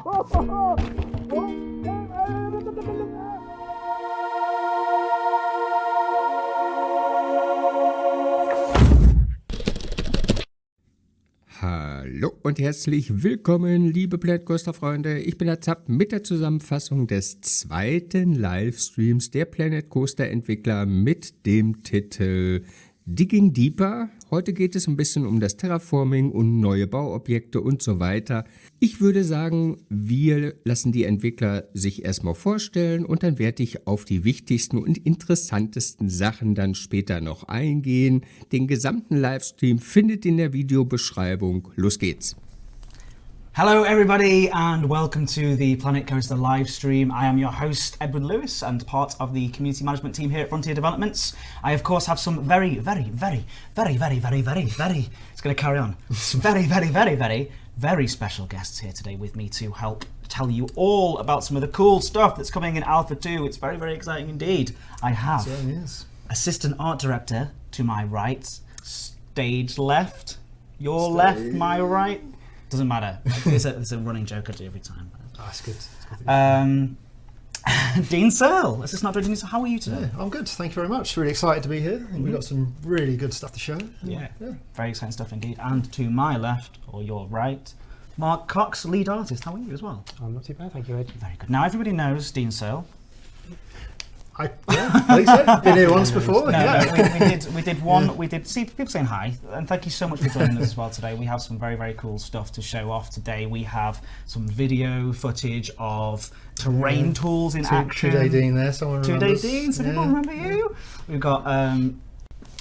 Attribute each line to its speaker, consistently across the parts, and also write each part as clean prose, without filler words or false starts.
Speaker 1: Hallo und herzlich willkommen, liebe Planet-Coaster Freunde. Ich bin der Zapp mit der Zusammenfassung des zweiten Livestreams der Planet-Coaster Entwickler mit dem Titel Digging Deeper. Heute geht es ein bisschen um das Terraforming und neue Bauobjekte und so weiter. Ich würde sagen, wir lassen die Entwickler sich erstmal vorstellen und dann werde ich auf die wichtigsten und interessantesten Sachen dann später noch eingehen. Den gesamten Livestream findet ihr in der Videobeschreibung. Los geht's!
Speaker 2: Hello everybody and welcome to the Planet-Coaster live stream. I am your host Edward Lewis and part of the community management team here at Frontier Developments. I of course have some very, it's going to carry on, very special guests here today with me to help tell you all about some of the cool stuff that's coming in Alpha 2. It's very exciting indeed. I have Assistant Art Director to my right, stage left, your left, my right. Doesn't matter. It's a running joke I do every time.
Speaker 3: Oh, that's good.
Speaker 2: Dean Searle, Assistant Art Director. How are you today?
Speaker 3: Yeah, I'm good. Thank you very much. Really excited to be here. I think we've got some really good stuff to show.
Speaker 2: Yeah, very exciting stuff indeed. And to my left, or your right, Mark Cox, lead artist. How are you as well?
Speaker 4: I'm not too bad, thank you, Ed.
Speaker 2: Very good. Now everybody knows Dean Searle.
Speaker 3: I think so. Been here once before.
Speaker 2: We did see people saying hi, and thank you so much for joining us as well today. We have some very cool stuff to show off today. We have some video footage of terrain tools in action.
Speaker 3: 2-day Dean there, someone remembers.
Speaker 2: 2-day Dean, some people remember you. We've got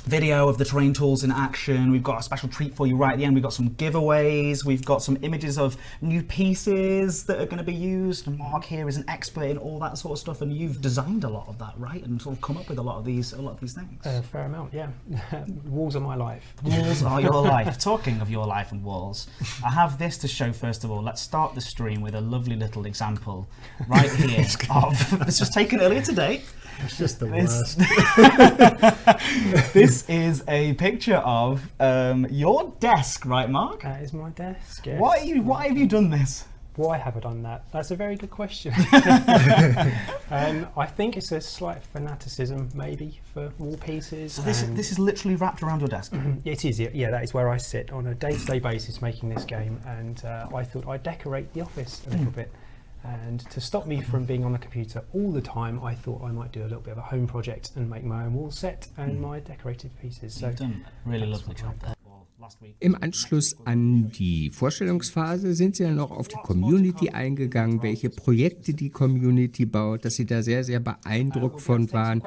Speaker 2: video of the terrain tools in action. We've got a special treat for you right at the end. We've got some giveaways. We've got some images of new pieces that are going to be used. And Mark here is an expert in all that sort of stuff, and you've designed a lot of that, right? And sort of come up with a lot of these things.
Speaker 4: Fair amount, yeah. Walls are my life.
Speaker 2: Walls are your life. Talking of your life and walls, I have this to show first of all. Let's start the stream with a lovely little example right here of this was taken earlier today.
Speaker 3: It's just the worst.
Speaker 2: This is a picture of your desk, right, Mark?
Speaker 4: That is my desk, yes.
Speaker 2: Why have you done this?
Speaker 4: Why have I done that? That's a very good question. I think it's a slight fanaticism, maybe, for wall pieces.
Speaker 2: So this is literally wrapped around your desk?
Speaker 4: It is, yeah. That is where I sit on a day-to-day basis making this game, and I thought I'd decorate the office a little bit. And to stop me from being on the computer all the time, I thought I might do a little bit of a home project and make my own wall set and my decorative pieces. So
Speaker 2: you've done a really lovely job there.
Speaker 1: Im Anschluss an die Vorstellungsphase sind sie dann noch auf die Community eingegangen, welche Projekte die Community baut, dass sie da sehr beeindruckt von waren,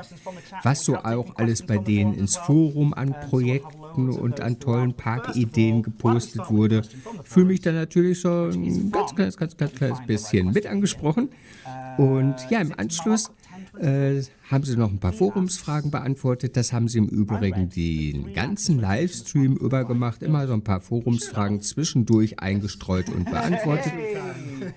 Speaker 1: was so auch alles bei denen ins Forum an Projekten und an tollen Parkideen gepostet wurde. Ich fühle mich da natürlich so ein ganz kleines bisschen mit angesprochen. Und ja, im Anschluss haben sie noch ein paar Forumsfragen beantwortet. Das haben sie im Übrigen den ganzen Livestream über gemacht. Immer so ein paar Forumsfragen zwischendurch eingestreut und beantwortet.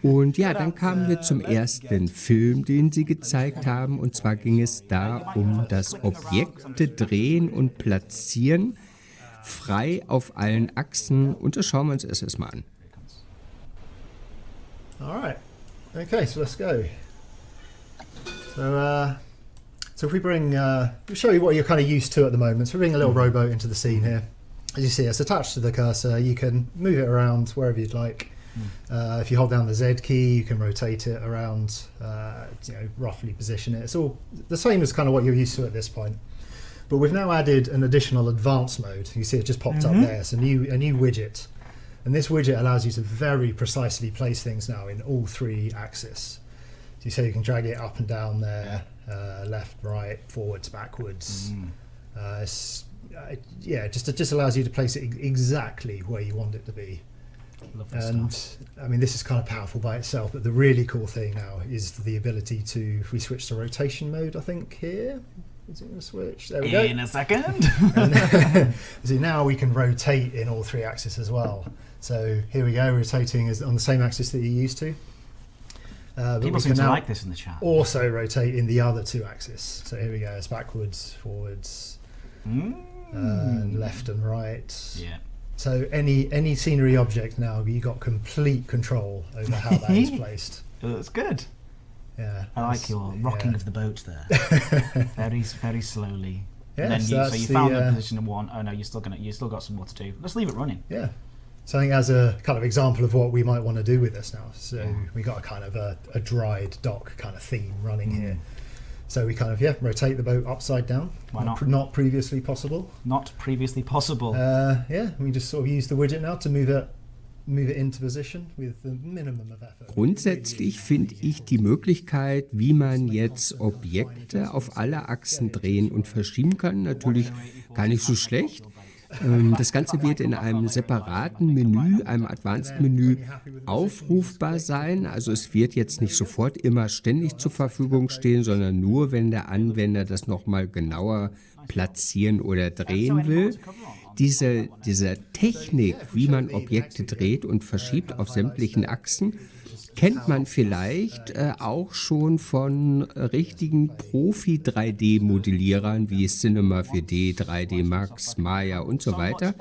Speaker 1: Und ja, dann kamen wir zum ersten Film, den sie gezeigt haben. Und zwar ging es da um das Objekte drehen und platzieren, frei auf allen Achsen. Und das schauen wir uns erst mal an.
Speaker 3: Alright. Okay, so let's go. So if we bring, we'll show you what you're kind of used to at the moment. So we bring a little rowboat into the scene here. As you see, it's attached to the cursor. You can move it around wherever you'd like. If you hold down the Z key, you can rotate it around, roughly position it. It's all the same as kind of what you're used to at this point. But we've now added an additional advanced mode. You see it just popped up there. It's a new widget. And this widget allows you to very precisely place things now in all three axes. So you say you can drag it up and down there, left, right, forwards, backwards. It just allows you to place it exactly where you want it to be. And I mean, this is kind of powerful by itself, but the really cool thing now is the ability to, if we switch to rotation mode, I think here, is it going to switch? There we go.
Speaker 2: In a second.
Speaker 3: See, now we can rotate in all three axes as well. So here we go, rotating is on the same axis that you're used to.
Speaker 2: People seem to like this in the chat.
Speaker 3: Also rotate in the other two axes. So here we go, it's backwards, forwards, left and right.
Speaker 2: Yeah.
Speaker 3: So any scenery object now, you got complete control over how that is placed.
Speaker 2: That's good.
Speaker 3: Yeah.
Speaker 2: I like your rocking of the boat there. very slowly.
Speaker 3: Yeah,
Speaker 2: And then
Speaker 3: so
Speaker 2: you found the position of 1. Oh no, you still got some more to do. Let's leave it running.
Speaker 3: Yeah. So I think as a kind of example of what we might want to do with this now, so we got a kind of a dried dock kind of theme running here. So we kind of rotate the boat upside down.
Speaker 2: Why not?
Speaker 3: Not previously possible.
Speaker 2: Not previously possible.
Speaker 3: We just sort of use the widget now to move it into position with the minimum of effort.
Speaker 1: Grundsätzlich finde ich die Möglichkeit, wie man jetzt Objekte auf alle Achsen drehen und verschieben kann, natürlich gar nicht so schlecht. Das Ganze wird in einem separaten Menü, einem Advanced-Menü, aufrufbar sein. Also es wird jetzt nicht sofort immer ständig zur Verfügung stehen, sondern nur, wenn der Anwender das nochmal genauer platzieren oder drehen will. Diese Technik, wie man Objekte dreht und verschiebt auf sämtlichen Achsen, kennt man vielleicht auch schon von richtigen Profi-3D-Modellierern wie Cinema 4D, 3D Max, Maya und so weiter.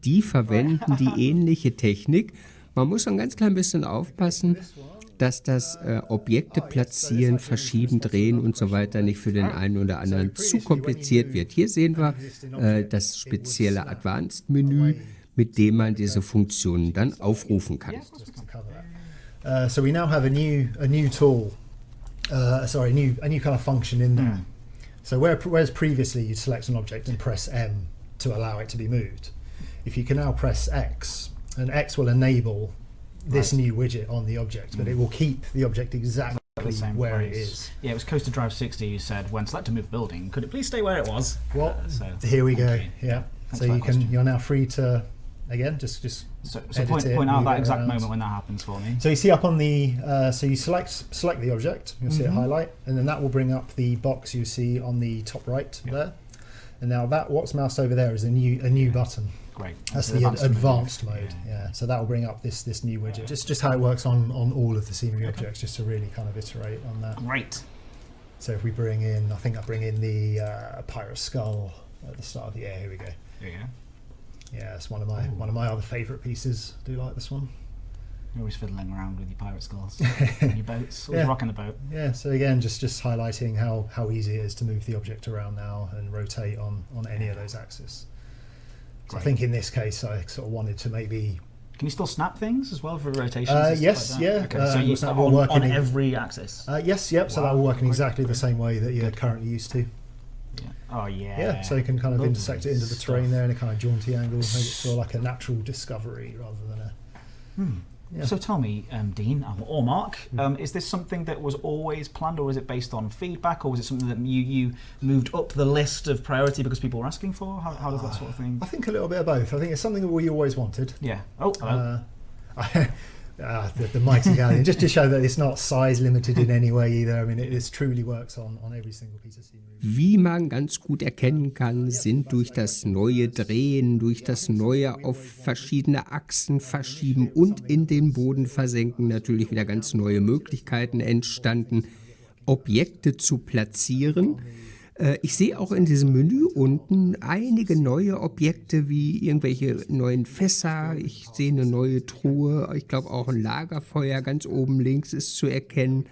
Speaker 1: Die verwenden die ähnliche Technik. Man muss ein ganz klein bisschen aufpassen, dass das Objekte platzieren, verschieben, drehen und so weiter nicht für den einen oder anderen zu kompliziert wird. Hier sehen wir das spezielle Advanced-Menü, mit dem man diese Funktionen dann aufrufen kann.
Speaker 3: So we now have a new tool, a new kind of function in there. So whereas previously you'd select an object and press M to allow it to be moved, if you can now press X, and X will enable this new widget on the object, but it will keep the object exactly where it is.
Speaker 2: Yeah, it was Coaster Drive 60. You said when select to move building, could it please stay where it was?
Speaker 3: Well, here we go. Yeah, so you're now free to. Again, just
Speaker 2: so point out that exact moment when that happens for me.
Speaker 3: So you see up on the so you select the object, you'll see it highlight, and then that will bring up the box you see on the top right there. And now what's moused over there is a new button.
Speaker 2: Great.
Speaker 3: That's the advanced mode. Yeah. So that will bring up this new widget. Just how it works on all of the scenery objects, just to really kind of iterate on that.
Speaker 2: Great.
Speaker 3: So if we bring in, I think I bring in the pirate skull at the start of the here we go.
Speaker 2: There you go.
Speaker 3: Yeah, it's one of my other favourite pieces. I do like this one.
Speaker 2: You're always fiddling around with your pirate skulls, and your boats, always rocking the boat.
Speaker 3: Yeah, so again, just highlighting how easy it is to move the object around now and rotate on any of those axes. So I think in this case, I sort of wanted to maybe.
Speaker 2: Can you still snap things as well for rotations?
Speaker 3: Yes,
Speaker 2: like
Speaker 3: yeah.
Speaker 2: Okay, so you snap on every axis?
Speaker 3: Yes, yep. So that will work in exactly the same way that you're currently used to.
Speaker 2: Yeah. Oh yeah.
Speaker 3: Yeah, so you can kind of intersect it into the terrain there in a kind of jaunty angle, make it feel like a natural discovery rather than a. Yeah.
Speaker 2: So tell me, Dean or Mark, is this something that was always planned, or is it based on feedback, or was it something that you moved up the list of priority because people were asking for? How does that sort of thing?
Speaker 3: I think a little bit of both. I think it's something that we always wanted.
Speaker 2: Yeah. Oh, hello.
Speaker 3: The mighty galleon, just to show that it's not size limited in any way either. I mean, it truly works on every single piece of scenery.
Speaker 1: Wie man ganz gut erkennen kann, sind durch das neue Drehen, durch das neue auf verschiedene Achsen verschieben und in den Boden versenken natürlich wieder ganz neue Möglichkeiten entstanden, Objekte zu platzieren. Ich sehe auch in diesem Menü unten einige neue Objekte wie irgendwelche neuen Fässer. Ich sehe eine neue Truhe. Ich glaube auch ein Lagerfeuer ganz oben links ist zu erkennen.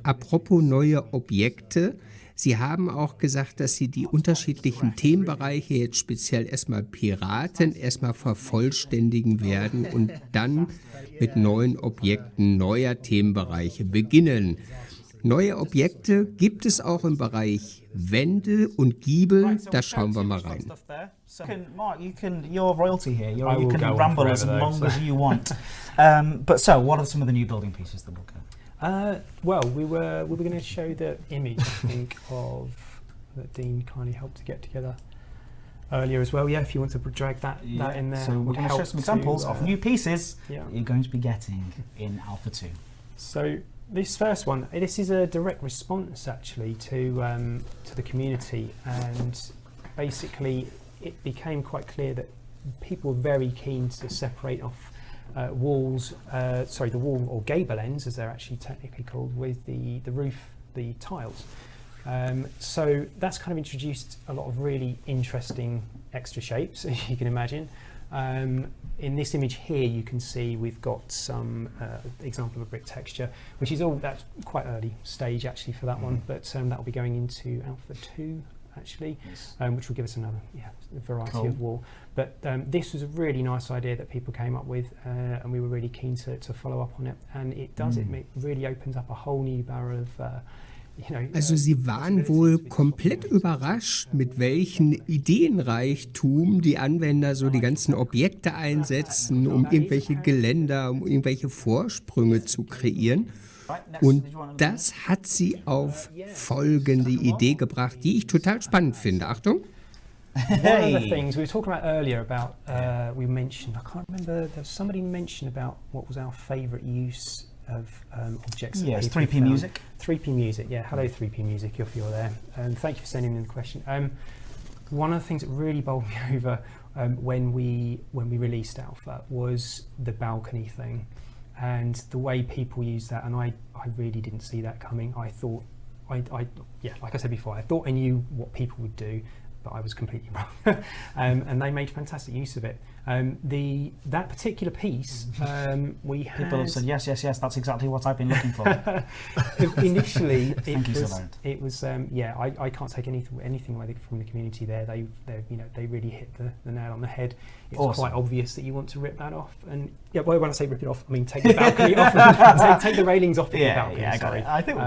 Speaker 1: Apropos neue Objekte. Sie haben auch gesagt, dass Sie die unterschiedlichen Themenbereiche jetzt speziell erstmal Piraten erstmal vervollständigen werden und dann mit neuen Objekten neuer Themenbereiche beginnen. Neue Objekte gibt es auch im Bereich Wände und Giebel. Da schauen wir mal rein.
Speaker 2: Mark, you're royalty here. You can ramble as long as you want. But so, what are some of the new building pieces that we'll get?
Speaker 4: Well, we were going to show the image, I think, of that Dean kindly helped to get together earlier as well. Yeah, if you want to drag that in there.
Speaker 2: So we're going to show some examples of new pieces you're going to be getting in Alpha 2.
Speaker 4: So this first one, this is a direct response actually to the community, and basically it became quite clear that people were very keen to separate off the wall or gable ends, as they're actually technically called, with the roof, the tiles. So that's kind of introduced a lot of really interesting extra shapes, as you can imagine. In this image here, you can see we've got some example of a brick texture, which is that's quite early stage actually for that one, but that will be going into Alpha 2 actually, which will give us another variety of wall. But this was a really nice idea that people came up with, and we were really keen to follow up on it. And it does, it really opens up a whole new barrel of
Speaker 1: Also Sie waren wohl komplett überrascht, mit welchen Ideenreichtum die Anwender so die ganzen Objekte einsetzen, um irgendwelche Geländer, um irgendwelche Vorsprünge zu kreieren. Und das hat sie auf folgende Idee gebracht, die ich total spannend finde. Achtung!
Speaker 4: One of the things we were talking about earlier about, we mentioned, I can't remember, there was somebody mentioned about what was our favourite use of objects.
Speaker 2: Yeah, it's 3P music.
Speaker 4: 3P music, yeah. Hello 3P music, if you're there. Thank you for sending in the question. One of the things that really bowled me over when we released Alpha was the balcony thing, and the way people use that. And I really didn't see that coming. I thought, like I said before, I thought I knew what people would do, but I was completely wrong. And they made fantastic use of it. That particular piece, we had...
Speaker 2: People have said, yes, that's exactly what I've been looking for.
Speaker 4: Initially, it was I can't take anything away from the community there. They really hit the nail on the head. It's quite obvious that you want to rip that off. And when I say rip it off, I mean take the balcony off, and take the railings off the balcony.
Speaker 2: Yeah, I got it. I think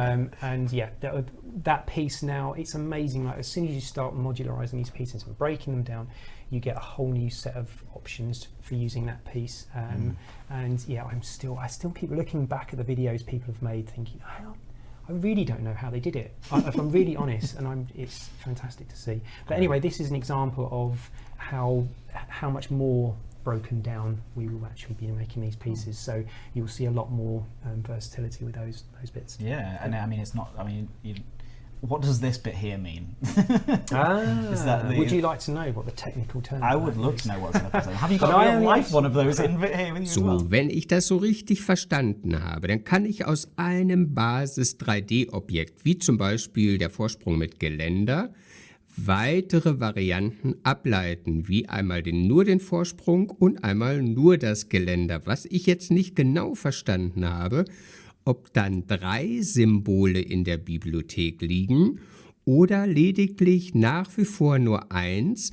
Speaker 4: that piece now, it's amazing. Like, as soon as you start modularizing these pieces and breaking them down, you get a whole new set of options for using that piece. And I still keep looking back at the videos people have made, thinking, I really don't know how they did it. If I'm really honest, and it's fantastic to see. But anyway, this is an example of how much more broken down we will actually be making these pieces. So you'll see a lot more versatility with those bits.
Speaker 2: Yeah, and I mean, it's not. I mean, what does this bit here mean?
Speaker 4: Would you like to know what the technical term is?
Speaker 2: I would love to know what the technical term is. Have you got a real life one of those in here with you as well?
Speaker 1: So, wenn ich das so richtig verstanden habe, dann kann ich aus einem Basis-3D-Objekt, wie zum Beispiel der Vorsprung mit Geländer, weitere Varianten ableiten, wie einmal nur den Vorsprung und einmal nur das Geländer. Was ich jetzt nicht genau verstanden habe, ob dann 3 Symbole in der Bibliothek liegen oder lediglich nach wie vor nur 1,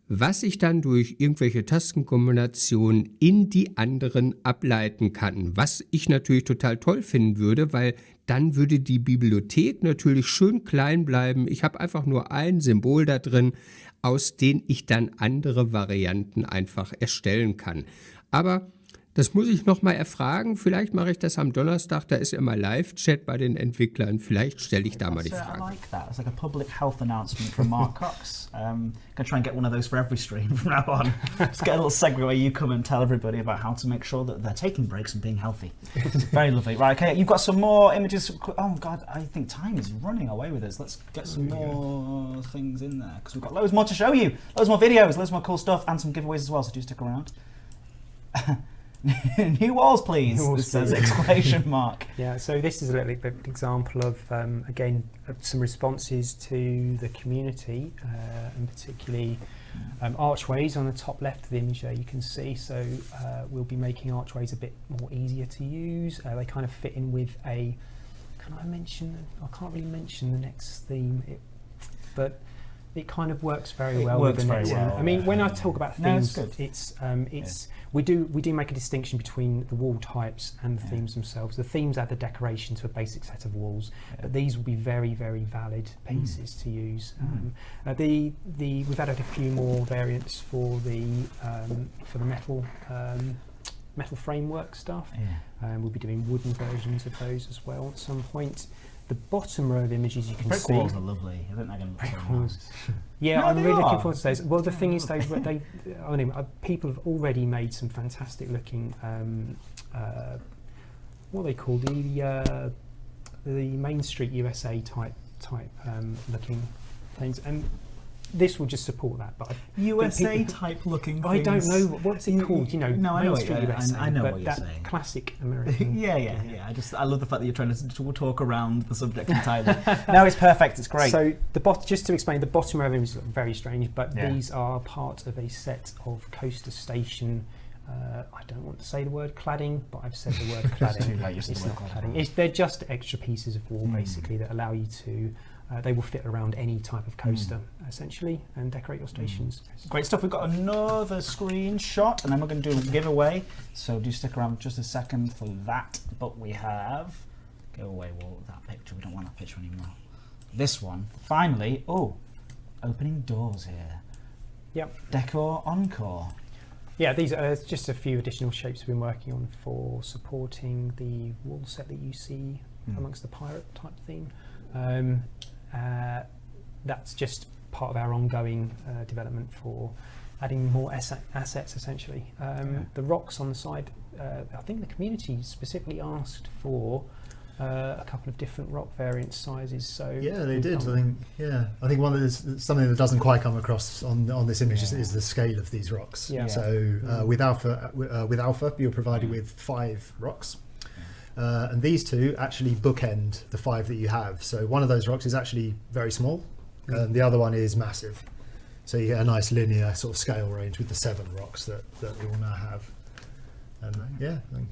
Speaker 1: was ich dann durch irgendwelche Tastenkombinationen in die anderen ableiten kann. Was ich natürlich total toll finden würde, weil dann würde die Bibliothek natürlich schön klein bleiben. Ich habe einfach nur ein Symbol da drin, aus dem ich dann andere Varianten einfach erstellen kann. Aber das muss ich nochmal erfragen. Vielleicht mache ich das am Donnerstag. Da ist immer Live-Chat bei den Entwicklern. Vielleicht stelle ich da mal die Frage.
Speaker 2: I like that. It's like a public health announcement from Mark Cox. I'm going to try and get one of those for every stream from now on. Just get a little segue where you come and tell everybody about how to make sure that they're taking breaks and being healthy. Very lovely. Right, okay, you've got some more images. Oh, God, I think time is running away with us. Let's get some more things in there, because we've got loads more to show you. Loads more videos, loads more cool stuff, and some giveaways as well, so do stick around. New walls, please. This says exclamation mark.
Speaker 4: Yeah, so this is a little bit example of again some responses to the community, and particularly archways on the top left of the image there you can see. So we'll be making archways a bit more easier to use. They kind of fit in with a. Can I mention? I can't really mention the next theme, but it kind of works very well with the next theme. I mean, when I talk about themes, it's we do make a distinction between the wall types and the themes themselves. The themes add the decoration to a basic set of walls, but these will be very, very valid pieces to use. We've added a few more variants for the metal framework stuff. We'll be doing wooden versions of those as well at some point. The bottom row of images you can
Speaker 2: brick
Speaker 4: see.
Speaker 2: Brick walls are lovely. I think they're going to be so nice.
Speaker 4: Yeah, no, I'm really looking forward to those. Well, the thing is, people have already made some fantastic looking, what they call the Main Street USA type looking things. And this will just support that. But
Speaker 2: USA type looking.
Speaker 4: I don't know what's it called. You know,
Speaker 2: no, I know what
Speaker 4: mainstream USA,
Speaker 2: I know
Speaker 4: but
Speaker 2: what you're
Speaker 4: that
Speaker 2: saying.
Speaker 4: classic American.
Speaker 2: yeah. I love the fact that you're trying to talk around the subject entirely. No, it's perfect. It's great.
Speaker 4: So just to explain, the bottom row of images look very strange, but these are part of a set of coaster station. I don't want to say the word cladding, but I've said the word cladding. It's not cladding. They're just extra pieces of wall, basically, that allow you to. They will fit around any type of coaster, essentially, and decorate your stations.
Speaker 2: Great stuff. We've got another screenshot, and then we're going to do a giveaway. So do stick around just a second for that. But we have giveaway wall. That picture. We don't want that picture anymore. This one. Finally. Oh, opening doors here.
Speaker 4: Yep.
Speaker 2: Decor encore.
Speaker 4: Yeah, these are just a few additional shapes we've been working on for supporting the wall set that you see amongst the pirate type theme. That's just part of our ongoing development for adding more assets, essentially. The rocks on the side, I think the community specifically asked for a couple of different rock variant sizes. So
Speaker 3: yeah, they did. I think one of something that doesn't quite come across on this image is the scale of these rocks.
Speaker 4: Yeah.
Speaker 3: So with Alpha, you're provided with 5 rocks. And these two actually bookend the 5 that you have. So one of those rocks is actually very small, and the other one is massive. So you get a nice linear sort of scale range with the 7 rocks that we all now have. And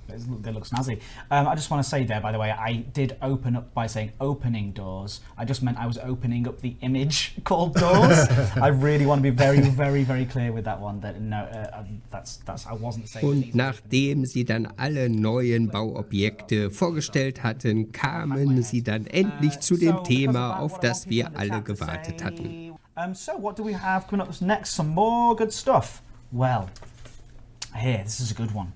Speaker 2: they look snazzy. I just want to say there, by the way, I did open up by saying opening doors. I just meant I was opening up the image called doors. I really want to be very, very, very clear with that one. That no, that's I wasn't saying.
Speaker 1: Und nachdem sie dann alle neuen Bauobjekte vorgestellt hatten, kamen sie dann endlich zu dem Thema, auf das wir alle gewartet hatten.
Speaker 2: So what do we have coming up next? Some more good stuff. Well, here, this is a good one.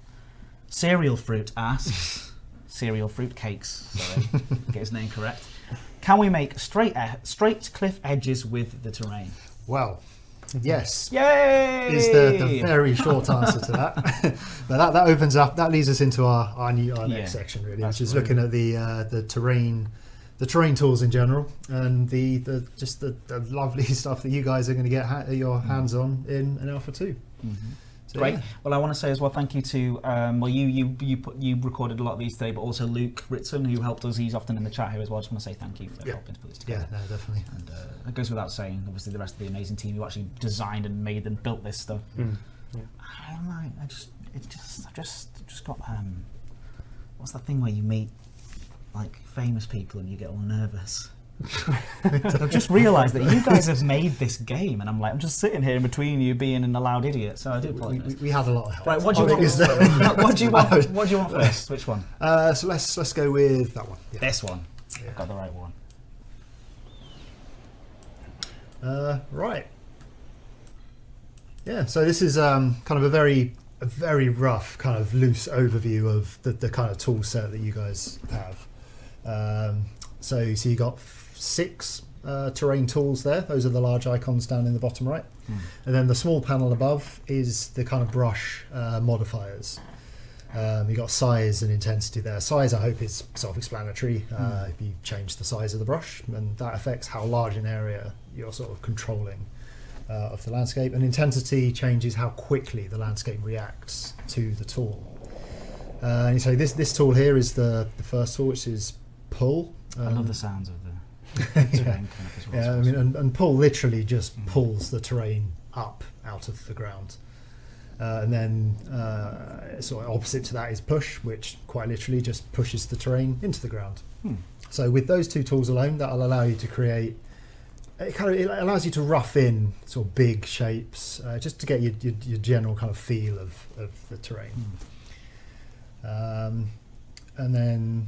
Speaker 2: Cereal Fruit asks, Cereal Fruit Cakes, sorry, get his name correct. Can we make straight cliff edges with the terrain?
Speaker 3: Well, yes.
Speaker 2: Yay!
Speaker 3: Is the very short answer to that. But that opens up, that leads us into our next section, really, which is looking at the terrain tools in general, and the lovely stuff that you guys are going to get your hands on in Alpha 2.
Speaker 2: Great. Well, I want to say as well, thank you to you recorded a lot of these today, but also Luke Ritson, who helped us. He's often in the chat here as well. I just want to say thank you for helping to put this together.
Speaker 3: Yeah, no, definitely.
Speaker 2: And it goes without saying, obviously, the rest of the amazing team who actually designed and made and built this stuff. I don't know. I've just got what's that thing where you meet like famous people and you get all nervous? I've just realised that you guys have made this game, and I'm just sitting here in between you being an allowed idiot. So I do apologise.
Speaker 3: We have a lot of help.
Speaker 2: Right, what do you want? What do you want first? Which one?
Speaker 3: So let's go with that one. Yeah.
Speaker 2: This one. Yeah. I've got the right one.
Speaker 3: Right. Yeah. So this is kind of a very rough, kind of loose overview of the kind of tool set that you guys have. So you got 6 terrain tools there. Those are the large icons down in the bottom right. And then the small panel above is the kind of brush modifiers. You got size and intensity there. Size, I hope, is self-explanatory. If you change the size of the brush, and that affects how large an area you're sort of controlling of the landscape. And intensity changes how quickly the landscape reacts to the tool. And so this tool here is the first tool, which is pull.
Speaker 2: I love the sounds of the terrain coming up as well.
Speaker 3: Yeah, I mean, and pull literally just pulls the terrain up out of the ground. And then sort of opposite to that is push, which quite literally just pushes the terrain into the ground. So with those 2 tools alone, that'll allow you to create, it allows you to rough in sort of big shapes, just to get your general kind of feel of the terrain. And then,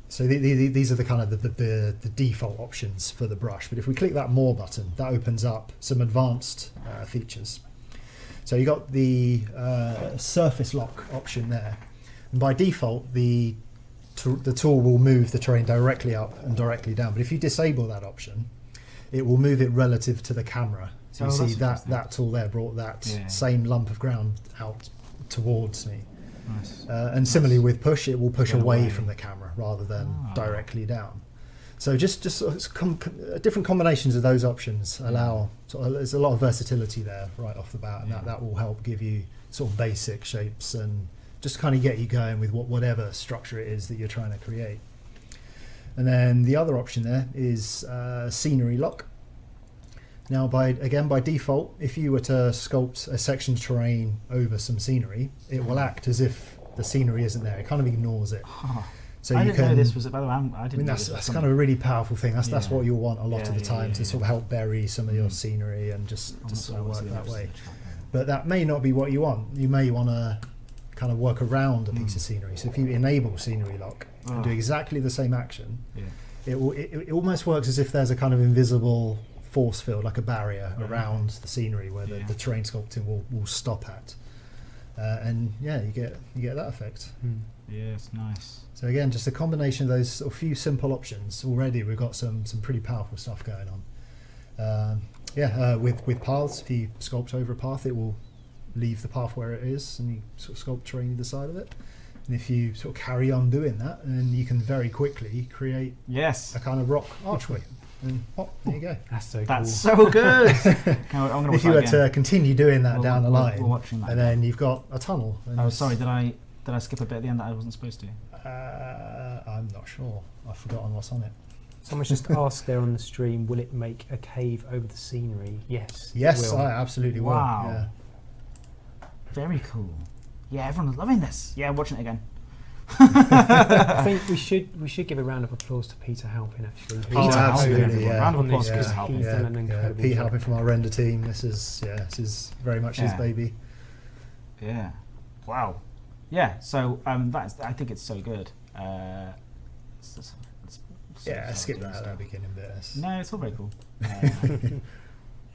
Speaker 3: so these are the kind of the default options for the brush. But if we click that More button, that opens up some advanced features. So you got the surface lock option there, and by default the tool will move the terrain directly up and directly down. But if you disable that option, it will move it relative to the camera. So you see that tool there brought that same lump of ground out towards me. Nice. And similarly with push, it will push away from the camera rather than directly down. So just sort of different combinations of those options allow, there's a lot of versatility there right off the bat, and that will help give you sort of basic shapes and just kind of get you going with whatever structure it is that you're trying to create. And then the other option there is scenery lock. Now by default, if you were to sculpt a section of terrain over some scenery, it will act as if the scenery isn't there. It kind of ignores it. So
Speaker 2: I
Speaker 3: you
Speaker 2: didn't know this was, by the way, I didn't know
Speaker 3: that's
Speaker 2: this was
Speaker 3: kind of a really powerful thing. That's what you'll want a lot of the time to
Speaker 2: yeah.
Speaker 3: sort of help bury some of your scenery and just sort of work
Speaker 2: obviously
Speaker 3: that way.
Speaker 2: the chat, yeah.
Speaker 3: But that may not be what you want. You may want to kind of work around a piece of scenery. So if you enable scenery lock and do exactly the same action, it almost works as if there's a kind of invisible force field, like a barrier around the scenery where the terrain sculpting will stop at. And yeah, you get that effect.
Speaker 2: Yes, nice.
Speaker 3: So again, just a combination of those sort of few simple options. Already we've got some pretty powerful stuff going on. With paths, if you sculpt over a path, it will leave the path where it is, and you sort of sculpt terrain either side of it. And if you sort of carry on doing that, then you can very quickly create a kind of rock archway. And there you go.
Speaker 4: That's so cool.
Speaker 2: That's so good. I'm
Speaker 3: If you were to continue doing that down the line,
Speaker 2: we're watching that
Speaker 3: and then you've got a tunnel.
Speaker 2: Oh, sorry, did I skip a bit at the end that I wasn't supposed to?
Speaker 3: I'm not sure. I've forgotten what's on it.
Speaker 4: Someone's just asked there on the stream, will it make a cave over the scenery? Yes.
Speaker 3: Yes,
Speaker 4: it will.
Speaker 3: I absolutely will.
Speaker 2: Wow.
Speaker 3: Yeah.
Speaker 2: Very cool. Yeah, everyone's loving this. Yeah, I'm watching it again.
Speaker 4: I think we should give a round of applause to Peter Halpin, actually.
Speaker 3: Oh, absolutely, yeah.
Speaker 2: Round of applause
Speaker 4: Yeah.
Speaker 2: for Peter Halpin.
Speaker 4: He's done an incredible
Speaker 3: Pete
Speaker 4: job.
Speaker 3: Halpin from our render team. This is very much his baby.
Speaker 2: Yeah. Wow. Yeah. So I think it's so good.
Speaker 3: Skip that at the beginning bit.
Speaker 2: No, it's all very cool.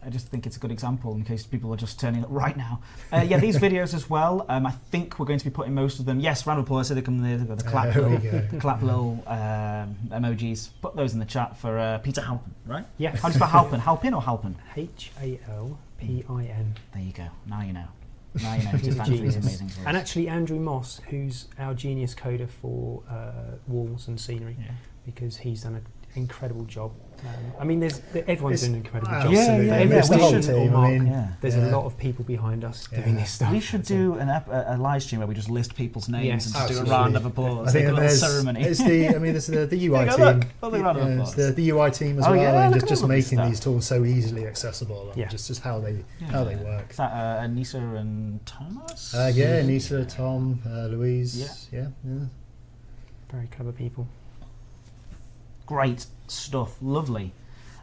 Speaker 2: I just think it's a good example in case people are just turning up right now. These videos as well. I think we're going to be putting most of them. Yes, round of applause. So they come the clap, clap little emojis. Put those in the chat for Peter Halpin, right?
Speaker 4: Yeah.
Speaker 2: How do you spell Halpin? Halpin or Halpin?
Speaker 4: Halpin.
Speaker 2: There you go. Now you know. Now you know.
Speaker 4: He's a genius.
Speaker 2: Amazing stories.
Speaker 4: And actually, Andrew Moss, who's our genius coder for walls and scenery, because he's done an incredible job. I mean, everyone's doing an incredible job.
Speaker 3: There's the whole team.
Speaker 4: There's a lot of people behind us doing this stuff.
Speaker 2: We should do a live stream where we just list people's names and just do a
Speaker 3: absolutely.
Speaker 2: round of applause.
Speaker 3: I think
Speaker 2: like a little ceremony.
Speaker 3: There's the UI
Speaker 2: There you
Speaker 3: team.
Speaker 2: go, look. Round of applause.
Speaker 3: It's the UI team as
Speaker 2: Oh,
Speaker 3: well,
Speaker 2: yeah,
Speaker 3: and
Speaker 2: look at
Speaker 3: just
Speaker 2: all of this
Speaker 3: making
Speaker 2: stuff.
Speaker 3: these tools so easily accessible, and just how they work.
Speaker 2: Is that Anissa and Thomas?
Speaker 3: Anissa, Tom, Louise. Yeah.
Speaker 4: Very clever people.
Speaker 2: Great stuff. Lovely.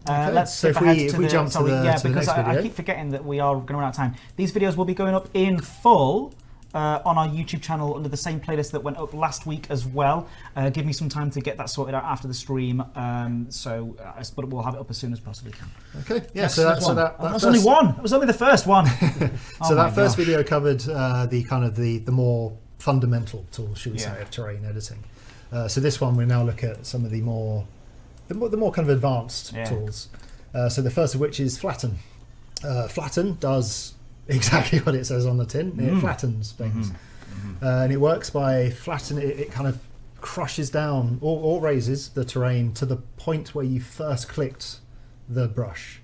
Speaker 3: Okay,
Speaker 2: Let's
Speaker 3: so
Speaker 2: skip
Speaker 3: if
Speaker 2: ahead
Speaker 3: we
Speaker 2: to the
Speaker 3: jump to the
Speaker 2: because
Speaker 3: next
Speaker 2: I
Speaker 3: video.
Speaker 2: keep forgetting that we are going to run out of time. These videos will be going up in full on our YouTube channel under the same playlist that went up last week as well. Give me some time to get that sorted out after the stream, but we'll have it up as soon as possibly can.
Speaker 3: Okay, yeah.
Speaker 2: Yes,
Speaker 3: So that
Speaker 2: was only one. It was only the first one.
Speaker 3: So that first video covered the more fundamental tools, should we say, of terrain editing. So this one we now look at some of the more kind of advanced tools. So the first of which is flatten. Flatten does exactly what it says on the tin. It flattens things, and it works by flatten. It kind of crushes down or raises the terrain to the point where you first clicked the brush.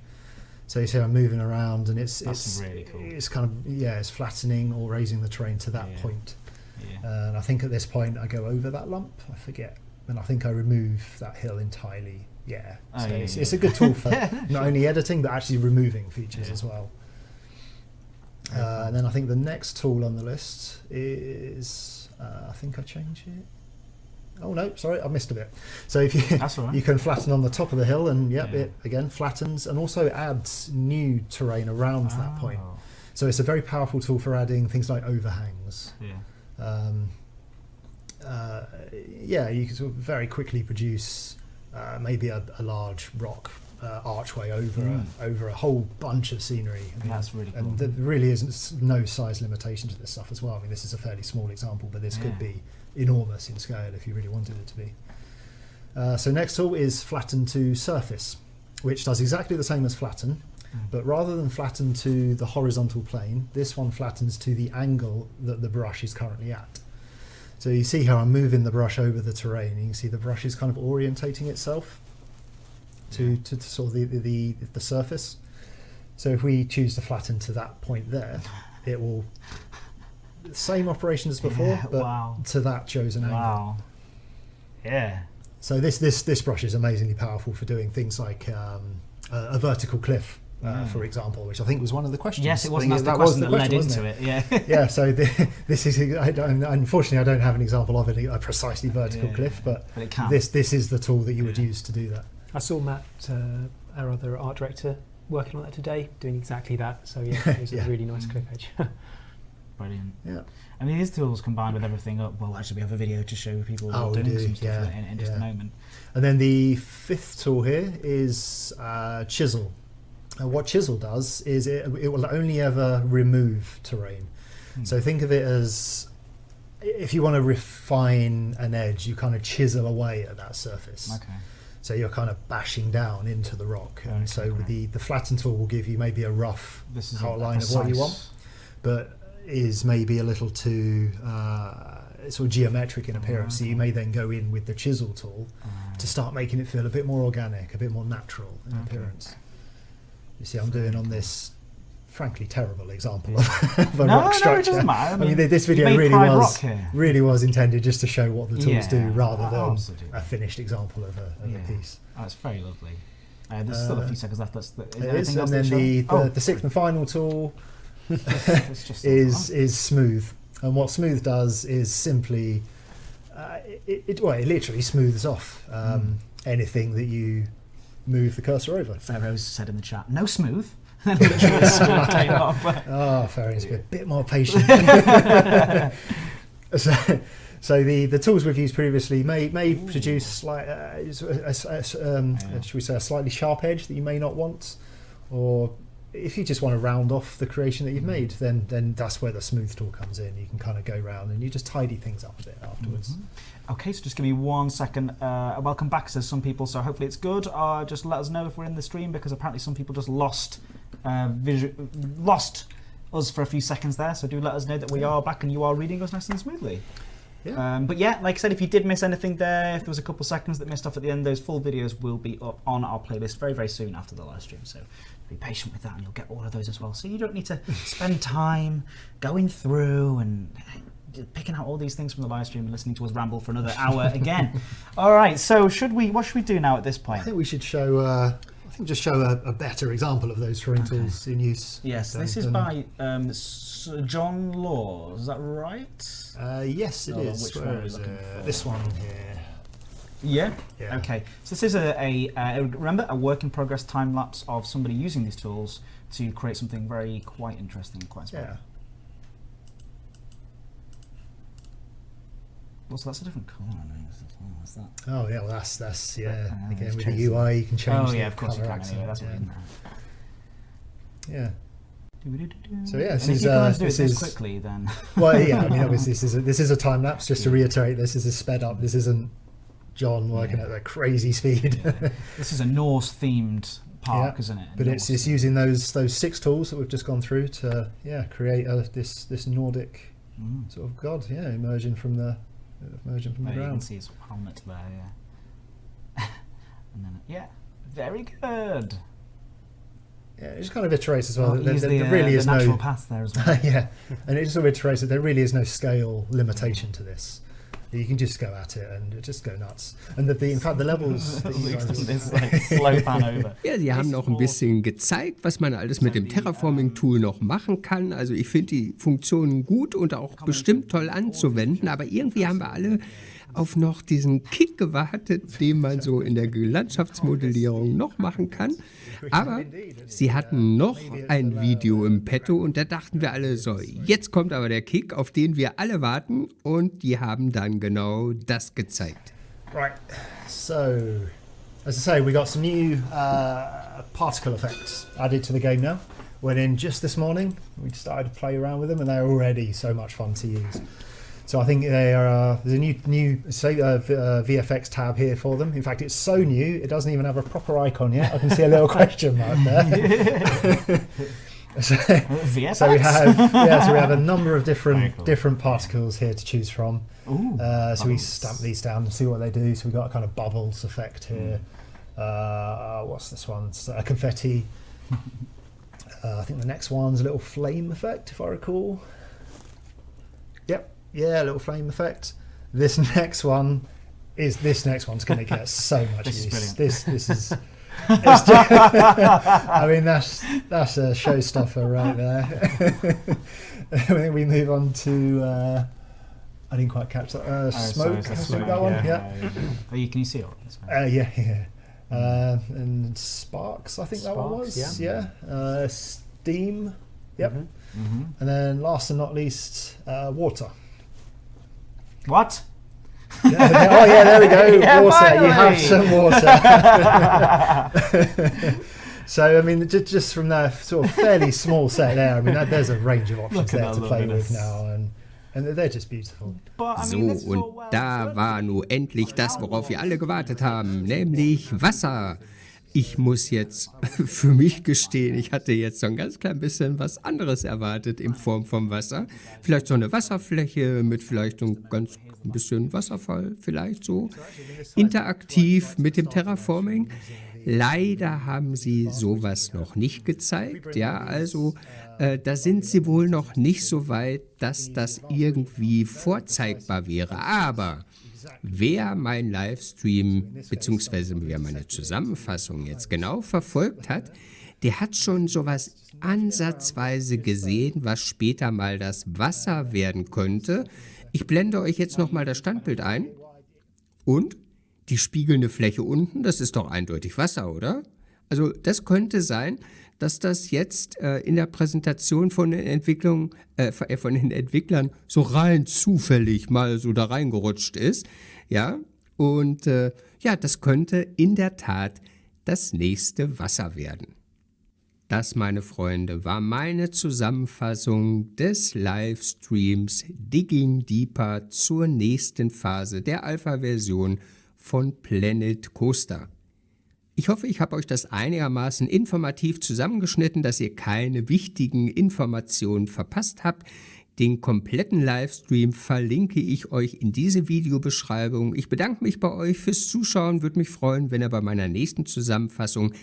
Speaker 3: So you see I'm moving around, and it's
Speaker 2: really cool.
Speaker 3: It's kind of it's flattening or raising the terrain to that point. And I think at this point I go over that lump. I forget. And I think I remove that hill entirely. It's a good tool for not only editing but actually removing features as well. And then I think the next tool on the list is I think I changed it. Oh no, sorry, I missed a bit. So if you can flatten on the top of the hill, and it again flattens and also adds new terrain around that point. So it's a very powerful tool for adding things like overhangs. You can sort of very quickly produce maybe a large rock archway over a whole bunch of scenery.
Speaker 2: That's really cool.
Speaker 3: And there really isn't no size limitation to this stuff as well. I mean, this is a fairly small example, but this could be enormous in scale if you really wanted it to be. So next tool is flatten to surface, which does exactly the same as flatten, but rather than flatten to the horizontal plane, this one flattens to the angle that the brush is currently at. So you see how I'm moving the brush over the terrain, and you can see the brush is kind of orientating itself to sort of the surface. So if we choose to flatten to that point there, it will the same operation as before, but to that chosen angle.
Speaker 2: Wow. Yeah.
Speaker 3: So this brush is amazingly powerful for doing things like a vertical cliff, for example, which I think was one of the questions.
Speaker 2: Yes, it was. That's the question that led into it. Yeah.
Speaker 3: Yeah. So this is. Unfortunately, I don't have an example of a precisely vertical cliff, but
Speaker 2: it can.
Speaker 3: This is the tool that you would use to do that.
Speaker 4: I saw Matt, our other art director, working on that today, doing exactly that. So yeah, it was a really nice cliff edge.
Speaker 2: Brilliant.
Speaker 3: Yeah.
Speaker 2: I mean, these tools combined with everything up. Well, actually, we have a video to show people doing some stuff in just a moment.
Speaker 3: And then the fifth tool here is chisel. And what chisel does is it will only ever remove terrain. So think of it as if you want to refine an edge, you kind of chisel away at that surface.
Speaker 2: Okay.
Speaker 3: So you're kind of bashing down into the rock. And so the flatten tool will give you maybe a rough outline of what you want, but is maybe a little too sort of geometric in appearance. So you may then go in with the chisel tool to start making it feel a bit more organic, a bit more natural in appearance. You see, I'm doing on this frankly terrible example of a rock structure.
Speaker 2: It doesn't matter.
Speaker 3: I mean, this video really was intended just to show what the tools do rather than a finished example of a piece.
Speaker 2: Oh, it's very lovely. There's still a few seconds left.
Speaker 3: And then the sixth and final tool is smooth. And what smooth does is simply, it literally smooths off anything that you move the cursor over.
Speaker 2: Pharaoh's said in the chat, no smooth. And literally smooth came up.
Speaker 3: Oh, Pharaoh's a bit more patient. So the tools we've used previously may produce should we say a slightly sharp edge that you may not want, or if you just want to round off the creation that you've made, then that's where the smooth tool comes in. You can kind of go round and you just tidy things up a bit afterwards.
Speaker 2: Okay, so just give me 1 second. Welcome back, says some people, so hopefully it's good. Just let us know if we're in the stream, because apparently some people just lost us for a few seconds there, so do let us know that we are back and you are reading us nice and smoothly. Yeah. But yeah, like I said, if you did miss anything there, if there was a couple seconds that missed off at the end, those full videos will be up on our playlist very, very soon after the live stream. So be patient with that and you'll get all of those as well. So you don't need to spend time going through and picking out all these things from the live stream and listening to us ramble for another hour again. All right, so what should we do now at this point?
Speaker 3: I think we should show just show a better example of those terrain tools in use.
Speaker 2: Yes, this is by John Law, is that right?
Speaker 3: Yes, it is. Where is it? This one here.
Speaker 2: Yeah? Okay, so this is remember, a work in progress time lapse of somebody using these tools to create something quite interesting and quite inspiring. Well, so that's a different colour. What's that?
Speaker 3: Oh yeah, well that's again with the UI you can change.
Speaker 2: Oh yeah, of course you can. Anyway, that's what in
Speaker 3: Yeah.
Speaker 2: there.
Speaker 3: So yeah,
Speaker 2: this is quickly then.
Speaker 3: Well, yeah, I mean obviously this is a time lapse. Just to reiterate, this is sped up. This isn't John working at a crazy speed.
Speaker 2: This is a Norse themed park, isn't it?
Speaker 3: But it's using those 6 tools that we've just gone through to create this Nordic sort of god, emerging from the ground.
Speaker 2: You can see his helmet there, and then very good.
Speaker 3: Yeah, it just kind of iterates as well.
Speaker 2: There really is no path there as well.
Speaker 3: Yeah, and it just sort of iterates that there really is no scale limitation to this. You can just go at it and just go nuts. And in fact, the levels that you guys
Speaker 2: slow pan over.
Speaker 1: Ja, sie haben noch ein bisschen gezeigt, was man alles mit dem Terraforming-Tool noch machen kann. Also ich finde die Funktionen gut und auch bestimmt toll anzuwenden, aber irgendwie haben wir alle auf noch diesen Kick gewartet, den man so in der Landschaftsmodellierung noch machen kann. Aber sie hatten noch ein Video im Petto und da dachten wir alle so, jetzt kommt aber der Kick, auf den wir alle warten, und die haben dann genau das gezeigt.
Speaker 3: Right, so as I say, we got some new particle effects added to the game now. Went in just this morning, we started to play around with them and they're already so much fun to use. So I think there's a new VFX tab here for them. In fact, it's so new it doesn't even have a proper icon yet. I can see a little question mark there. So we have a number of different particles here to choose from. So we stamp these down and see what they do. So we've got a kind of bubbles effect here. What's this one? It's, confetti. I think the next one's a little flame effect, if I recall. Yep, yeah, a little flame effect. This next one's going to get so much
Speaker 2: This
Speaker 3: use.
Speaker 2: is
Speaker 3: This is. It's just, I mean, that's a showstopper right there. I think we move on to. I didn't quite catch that. Smoke. I think that one. Yeah.
Speaker 2: Oh, can you see it?
Speaker 3: Yeah. And sparks. I think that one was. Yeah. Steam. Yep. And then last and not least, water.
Speaker 2: What?
Speaker 3: Oh yeah, there we go.
Speaker 2: Yeah,
Speaker 3: water.
Speaker 2: finally.
Speaker 3: You have some water. So I mean, just from that sort of fairly small set there, I mean, there's a range of options there to play with now, and they're just beautiful.
Speaker 2: But, I
Speaker 1: So,
Speaker 2: mean, this is all
Speaker 1: und
Speaker 2: well
Speaker 1: da
Speaker 2: said.
Speaker 1: war nun endlich das, worauf wir alle gewartet haben, nämlich Wasser. Ich muss jetzt für mich gestehen, ich hatte jetzt so ein ganz klein bisschen was anderes erwartet in Form von Wasser. Vielleicht so eine Wasserfläche mit vielleicht so ein bisschen Wasserfall, vielleicht so. Interaktiv mit dem Terraforming. Leider haben sie sowas noch nicht gezeigt. Ja, also da sind sie wohl noch nicht so weit, dass das irgendwie vorzeigbar wäre. Aber wer meinen Livestream bzw. wer meine Zusammenfassung jetzt genau verfolgt hat, der hat schon sowas ansatzweise gesehen, was später mal das Wasser werden könnte. Ich blende euch jetzt nochmal das Standbild ein. Und die spiegelnde Fläche unten, das ist doch eindeutig Wasser, oder? Also das könnte sein, dass das jetzt in der Präsentation von den Entwicklern so rein zufällig mal so da reingerutscht ist. Ja, und ja, das könnte in der Tat das nächste Wasser werden. Das, meine Freunde, war meine Zusammenfassung des Livestreams Digging Deeper zur nächsten Phase der Alpha-Version von Planet-Coaster. Ich hoffe, ich habe euch das einigermaßen informativ zusammengeschnitten, dass ihr keine wichtigen Informationen verpasst habt. Den kompletten Livestream verlinke ich euch in diese Videobeschreibung. Ich bedanke mich bei euch fürs Zuschauen, würde mich freuen, wenn ihr bei meiner nächsten Zusammenfassung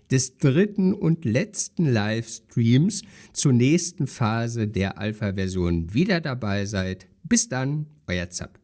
Speaker 1: des dritten und letzten Livestreams zur nächsten Phase der Alpha-Version wieder dabei seid. Bis dann, euer Zapp.